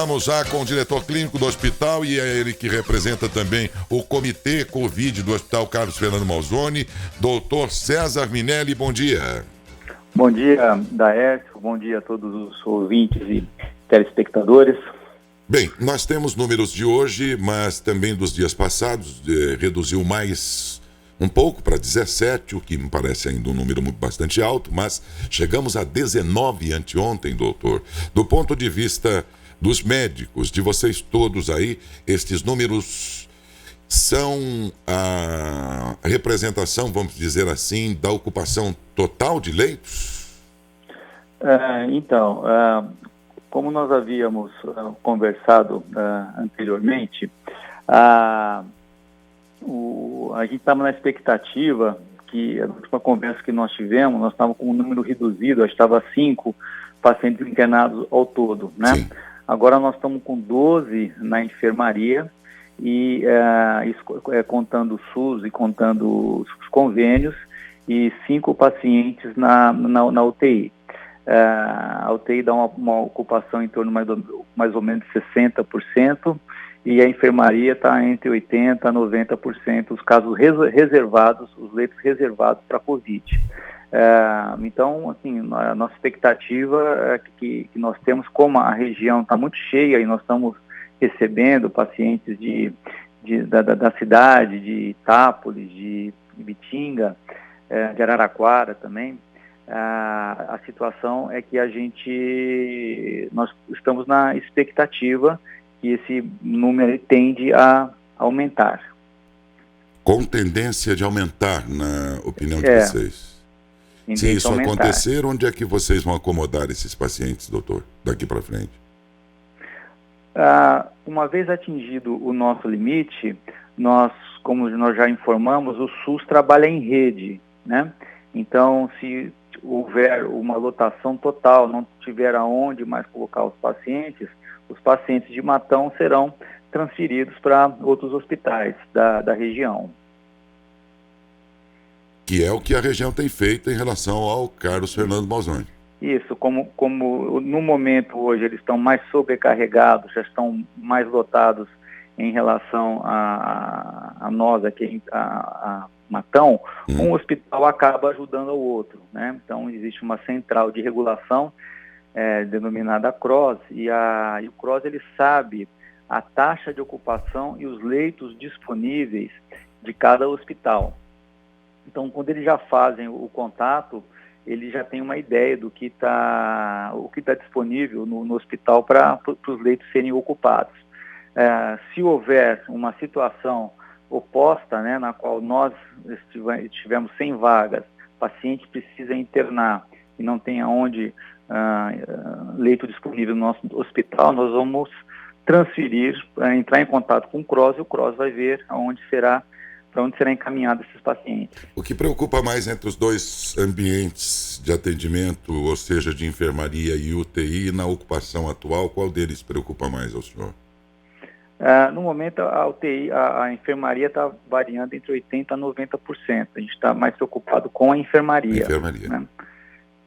Estamos já com o diretor clínico do hospital e é ele que representa também o comitê Covid do Hospital Carlos Fernando Malzone, doutor César Minelli. Bom dia. Bom dia, Daércio. Bom dia a todos os ouvintes e telespectadores. Bem, nós temos números de hoje, mas também dos dias passados, reduziu mais um pouco para 17, o que me parece ainda um número bastante alto, mas chegamos a 19 anteontem, doutor. Do ponto de vista dos médicos, de vocês todos aí, estes números são a representação, vamos dizer assim, da ocupação total de leitos? Como nós havíamos conversado anteriormente, a gente estava na expectativa que, na última conversa que nós tivemos, nós estávamos com um número reduzido, estava 5 pacientes internados ao todo, né? Sim. Agora nós estamos com 12 na enfermaria, e contando o SUS e contando os convênios, e 5 pacientes na UTI. A UTI dá uma ocupação em torno mais ou menos de 60%, e a enfermaria está entre 80% a 90%, os casos reservados, os leitos reservados para Covid. Então, assim, a nossa expectativa é que nós temos, como a região está muito cheia e nós estamos recebendo pacientes da cidade, de Itápolis, de Ibitinga, de Araraquara também, a situação é que nós estamos na expectativa que esse número tende a aumentar. Com tendência de aumentar, na opinião de vocês? Se isso acontecer, onde é que vocês vão acomodar esses pacientes, doutor, daqui para frente? Uma vez atingido o nosso limite, como nós já informamos, o SUS trabalha em rede, né? Então, se houver uma lotação total, não tiver aonde mais colocar os pacientes de Matão serão transferidos para outros hospitais da região. Que é o que a região tem feito em relação ao Carlos Fernando Malzone. Isso, como no momento hoje eles estão mais sobrecarregados, já estão mais lotados em relação a nós aqui, a Matão, um hospital acaba ajudando ao outro, né? Então existe uma central de regulação denominada CROSS, e o CROSS ele sabe a taxa de ocupação e os leitos disponíveis de cada hospital. Então, quando eles já fazem o contato, ele já tem uma ideia do que está disponível no hospital para os leitos serem ocupados. Se houver uma situação oposta, né, na qual nós estivemos sem vagas, o paciente precisa internar e não tem aonde leito disponível no nosso hospital, nós vamos transferir, entrar em contato com o CROSS, e o CROSS vai ver para onde será encaminhado esses pacientes. O que preocupa mais entre os dois ambientes de atendimento, ou seja, de enfermaria e UTI, na ocupação atual, qual deles preocupa mais ao senhor? No momento, a UTI, a enfermaria está variando entre 80% a 90%. A gente está mais preocupado com a enfermaria.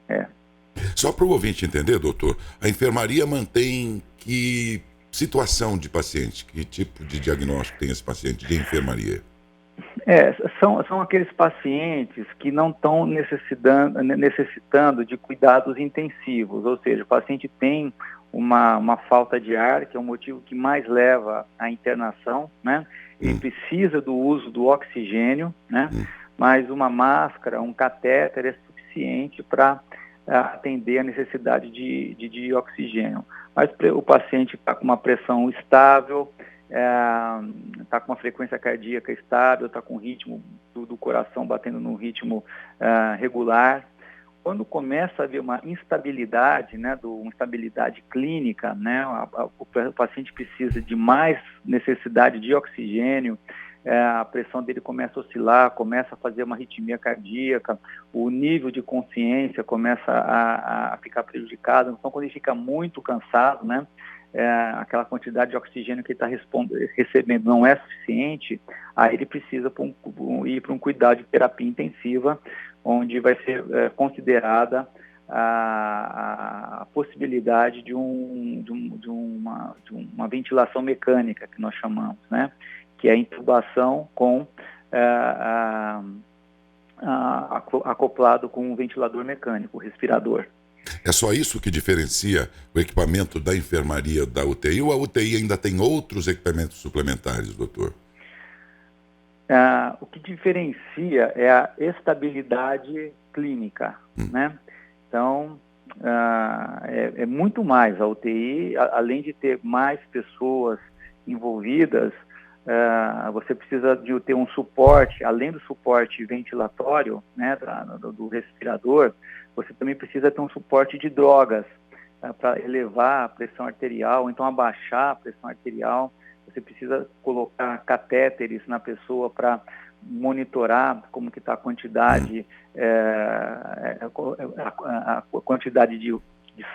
Né? Só para o ouvinte entender, doutor, a enfermaria mantém que situação de paciente? Que tipo de diagnóstico tem esse paciente de enfermaria? São aqueles pacientes que não estão necessitando de cuidados intensivos, ou seja, o paciente tem uma falta de ar, que é o motivo que mais leva à internação, né? Ele precisa do uso do oxigênio, né? Mas uma máscara, um catéter é suficiente para atender a necessidade de oxigênio. Mas o paciente está com uma pressão estável, está com uma frequência cardíaca estável, está com o ritmo do coração batendo num ritmo regular. Quando começa a haver uma instabilidade, né, uma instabilidade clínica, né, o paciente precisa de mais necessidade de oxigênio, a pressão dele começa a oscilar, começa a fazer uma arritmia cardíaca, o nível de consciência começa a ficar prejudicado. Então, quando ele fica muito cansado, né, aquela quantidade de oxigênio que ele está recebendo não é suficiente, aí ele precisa ir para um cuidado de terapia intensiva, onde vai ser considerada a possibilidade de uma uma ventilação mecânica, que nós chamamos, né? Que é a intubação com acoplado com um ventilador mecânico, o respirador. É só isso que diferencia o equipamento da enfermaria da UTI, ou a UTI ainda tem outros equipamentos suplementares, doutor? O que diferencia é a estabilidade clínica, né? Então, é muito mais a UTI, além de ter mais pessoas envolvidas, você precisa de ter um suporte, além do suporte ventilatório, né, do respirador, você também precisa ter um suporte de drogas para elevar a pressão arterial, então abaixar a pressão arterial. Você precisa colocar catéteres na pessoa para monitorar como que está a quantidade, a quantidade de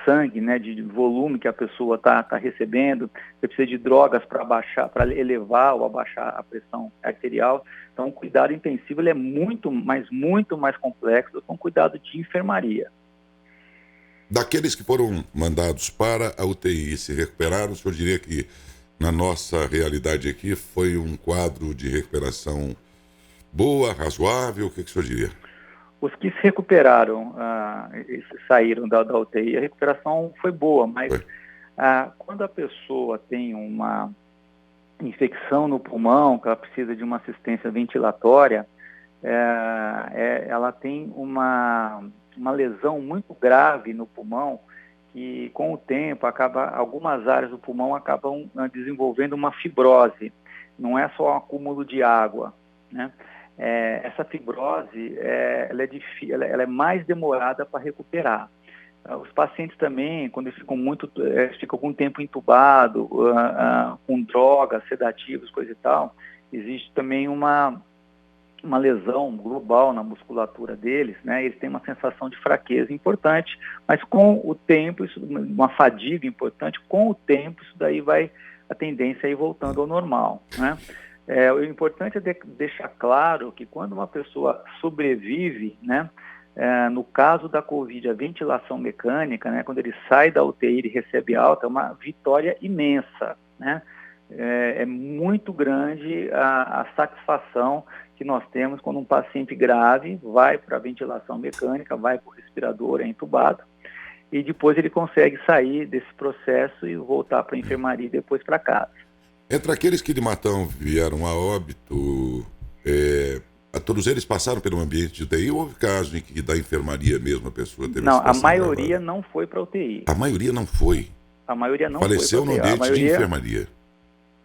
sangue, né, de volume que a pessoa está recebendo. Você precisa de drogas para abaixar, para elevar ou abaixar a pressão arterial. Então, o cuidado intensivo ele é muito mais complexo do que um cuidado de enfermaria. Daqueles que foram mandados para a UTI e se recuperaram, o senhor diria que na nossa realidade aqui foi um quadro de recuperação boa, razoável? O que o senhor diria? Os que se recuperaram e saíram da UTI, a recuperação foi boa, mas quando a pessoa tem uma infecção no pulmão, que ela precisa de uma assistência ventilatória, ela tem uma lesão muito grave no pulmão, que com o tempo algumas áreas do pulmão acabam desenvolvendo uma fibrose. Não é só um acúmulo de água, né? Essa fibrose ela é mais demorada para recuperar. Os pacientes também, quando eles ficam algum tempo entubado, com drogas, sedativos, coisa e tal, existe também uma lesão global na musculatura deles, né? Eles têm uma sensação de fraqueza importante, mas com o tempo, uma fadiga importante, com o tempo isso daí a tendência é ir voltando ao normal, né? O importante é deixar claro que quando uma pessoa sobrevive, né, no caso da Covid, a ventilação mecânica, né, quando ele sai da UTI e recebe alta, é uma vitória imensa, né? É muito grande a satisfação que nós temos quando um paciente grave vai para a ventilação mecânica, vai para o respirador, é entubado, e depois ele consegue sair desse processo e voltar para a enfermaria e depois para casa. Entre aqueles que de Matão vieram a óbito, todos eles passaram pelo ambiente de UTI ou houve caso em que da enfermaria mesmo a pessoa teve Não, a maioria não foi para UTI. A maioria não foi? A maioria não faleceu foi no ambiente de enfermaria?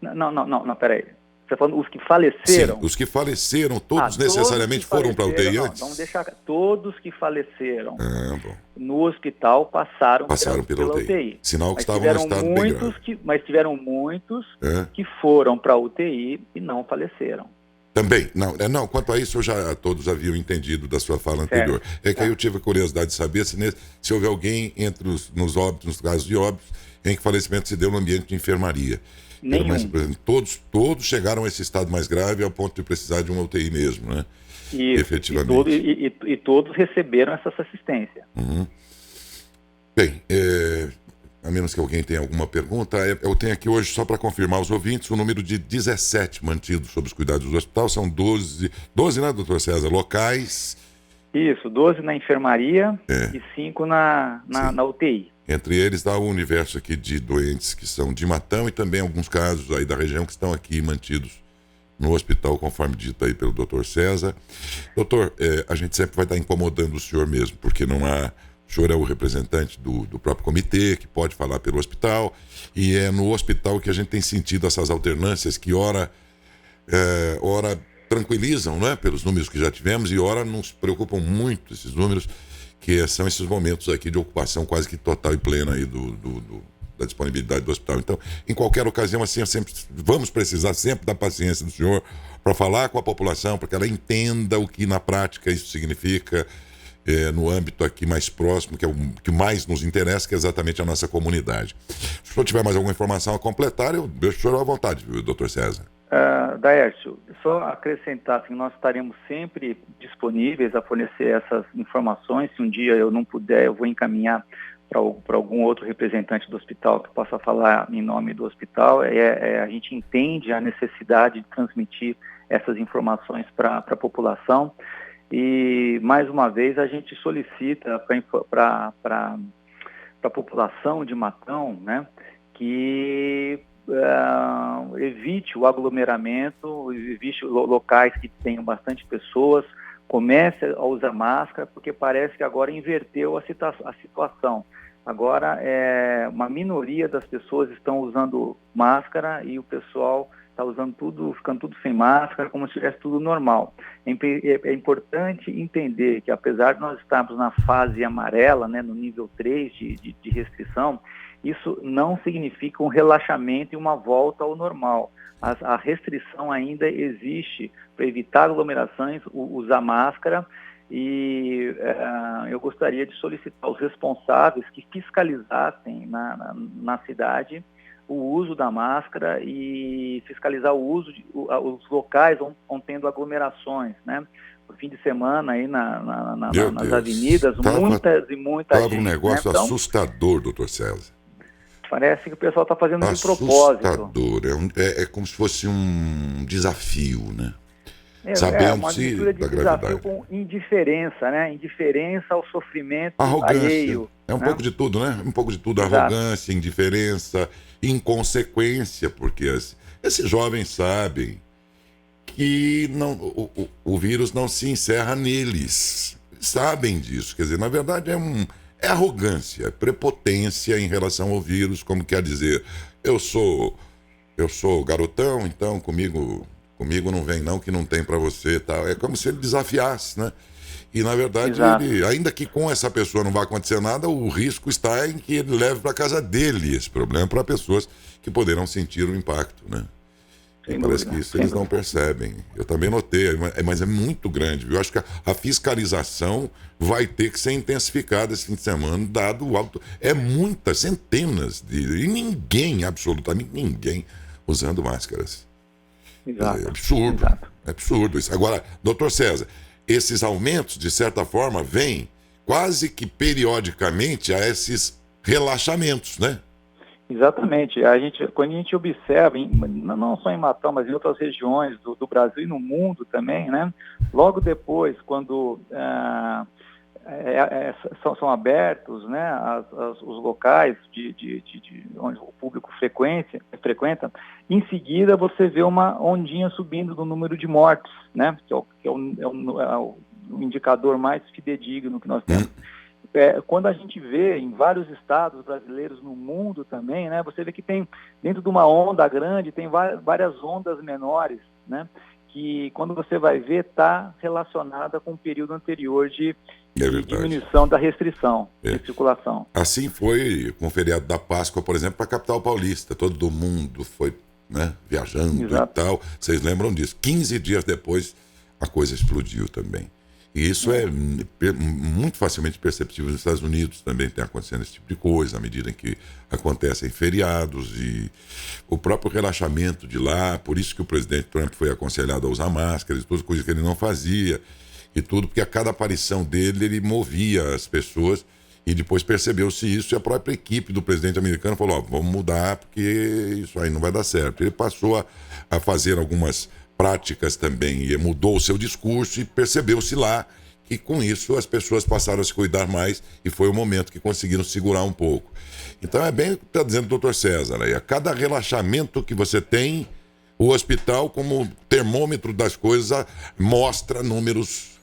Não, peraí. Você está falando os que faleceram? Sim, os que faleceram, todos necessariamente foram para a UTI antes? Vamos deixar, todos que faleceram no hospital passaram pela UTI. Sinal que estavam no estado bem grave. Mas tiveram muitos que foram para a UTI e não faleceram. Também, não, quanto a isso todos haviam entendido da sua fala anterior. Que aí eu tive a curiosidade de saber se houve alguém nos óbitos, nos casos de óbitos, em que falecimento se deu no ambiente de enfermaria. Nenhum. Mas, por exemplo, todos chegaram a esse estado mais grave ao ponto de precisar de uma UTI mesmo, né? Isso, efetivamente. E todos receberam essa assistência. Uhum. Bem, a menos que alguém tenha alguma pergunta, eu tenho aqui hoje, só para confirmar os ouvintes, o número de 17 mantidos sob os cuidados do hospital. São 12, né, doutor César, locais? Isso, 12 na enfermaria e 5 na UTI. Entre eles dá o universo aqui de doentes que são de Matão e também alguns casos aí da região que estão aqui mantidos no hospital, conforme dito aí pelo doutor César. Doutor, a gente sempre vai estar incomodando o senhor mesmo, porque não há... O senhor é o representante do próprio comitê, que pode falar pelo hospital, e é no hospital que a gente tem sentido essas alternâncias que ora tranquilizam, né, pelos números que já tivemos, e ora nos preocupam muito esses números, que são esses momentos aqui de ocupação quase que total e plena aí da disponibilidade do hospital. Então, em qualquer ocasião, assim, vamos precisar sempre da paciência do senhor para falar com a população, para que ela entenda o que na prática isso significa, no âmbito aqui mais próximo, que é o que mais nos interessa, que é exatamente a nossa comunidade. Se o senhor tiver mais alguma informação a completar, eu deixo o senhor à vontade, doutor César. Daércio, só acrescentar que nós estaremos sempre disponíveis a fornecer essas informações. Se um dia eu não puder, eu vou encaminhar para algum outro representante do hospital que possa falar em nome do hospital, a gente entende a necessidade de transmitir essas informações para a população e, mais uma vez, a gente solicita para a população de Matão, né, que evite o aglomeramento, evite locais que tenham bastante pessoas, comece a usar máscara, porque parece que agora inverteu a situação. Agora, uma minoria das pessoas estão usando máscara e o pessoal está usando tudo, ficando tudo sem máscara, como se estivesse tudo normal. É importante entender que, apesar de nós estarmos na fase amarela, né, no nível 3 de restrição, isso não significa um relaxamento e uma volta ao normal. A restrição ainda existe para evitar aglomerações, usar máscara, e eu gostaria de solicitar aos responsáveis que fiscalizassem na cidade o uso da máscara e fiscalizar o uso os locais onde tendo aglomerações, né? No fim de semana aí nas avenidas, muita gente. Estava um negócio, né? Então, assustador, doutor César. Parece que o pessoal está fazendo de propósito. Assustador, é como se fosse um desafio, né? Uma mistura de desafio com indiferença, né? Indiferença ao sofrimento alheio. É um pouco de tudo, né? Um pouco de tudo, arrogância, indiferença, inconsequência, porque esses jovens sabem que o vírus não se encerra neles. Sabem disso, quer dizer, na verdade é arrogância, é prepotência em relação ao vírus, como quer dizer, eu sou garotão, então comigo não vem não, que não tem para você, tal. É como se ele desafiasse, né? E na verdade, ainda que com essa pessoa não vai acontecer nada, o risco está em que ele leve para casa dele esse problema para pessoas que poderão sentir o impacto, né? E parece que isso eles não percebem. Eu também notei, mas é muito grande, viu? Eu acho que a fiscalização vai ter que ser intensificada esse fim de semana, dado o alto. É muitas, centenas e ninguém, absolutamente ninguém, usando máscaras. Exato. É absurdo. Exato. É absurdo isso. Agora, doutor César, esses aumentos, de certa forma, vêm quase que periodicamente a esses relaxamentos, né? Exatamente. Quando a gente observa, não só em Matão, mas em outras regiões do Brasil e no mundo também, né? Logo depois, quando são abertos, né, os locais onde o público frequenta, em seguida você vê uma ondinha subindo do número de mortes, né? Que é o indicador mais fidedigno que nós temos. Quando a gente vê em vários estados brasileiros no mundo também, né, você vê que tem, dentro de uma onda grande, tem várias ondas menores, né, que quando você vai ver está relacionada com o período anterior de diminuição da restrição de circulação. Assim foi com o feriado da Páscoa, por exemplo, para a capital paulista. Todo mundo foi, né, viajando. Exato. E tal. Vocês lembram disso? 15 dias depois a coisa explodiu também. E isso é muito facilmente perceptível nos Estados Unidos, também tem acontecendo esse tipo de coisa, à medida em que acontecem feriados e o próprio relaxamento de lá, por isso que o presidente Trump foi aconselhado a usar máscaras, todas coisas que ele não fazia e tudo, porque a cada aparição dele ele movia as pessoas e depois percebeu-se isso e a própria equipe do presidente americano falou, vamos mudar porque isso aí não vai dar certo. Ele passou a fazer algumas práticas também, e mudou o seu discurso e percebeu-se lá que com isso as pessoas passaram a se cuidar mais e foi o momento que conseguiram segurar um pouco. Então é bem o que está dizendo o doutor César, aí, a cada relaxamento que você tem, o hospital, como termômetro das coisas, mostra números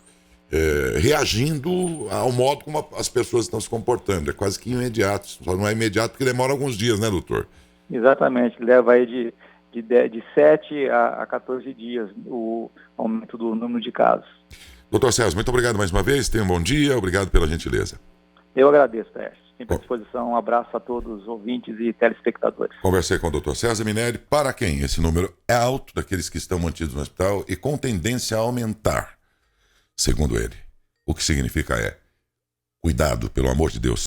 reagindo ao modo como as pessoas estão se comportando, é quase que imediato, só não é imediato porque demora alguns dias, né, doutor? Exatamente, leva aí de 7 a 14 dias o aumento do número de casos. Doutor César, muito obrigado mais uma vez, tenha um bom dia, obrigado pela gentileza. Eu agradeço, Prestes. Sempre à disposição, um abraço a todos os ouvintes e telespectadores. Conversei com o doutor César Minelli, para quem esse número é alto, daqueles que estão mantidos no hospital e com tendência a aumentar, segundo ele. O que significa cuidado, pelo amor de Deus.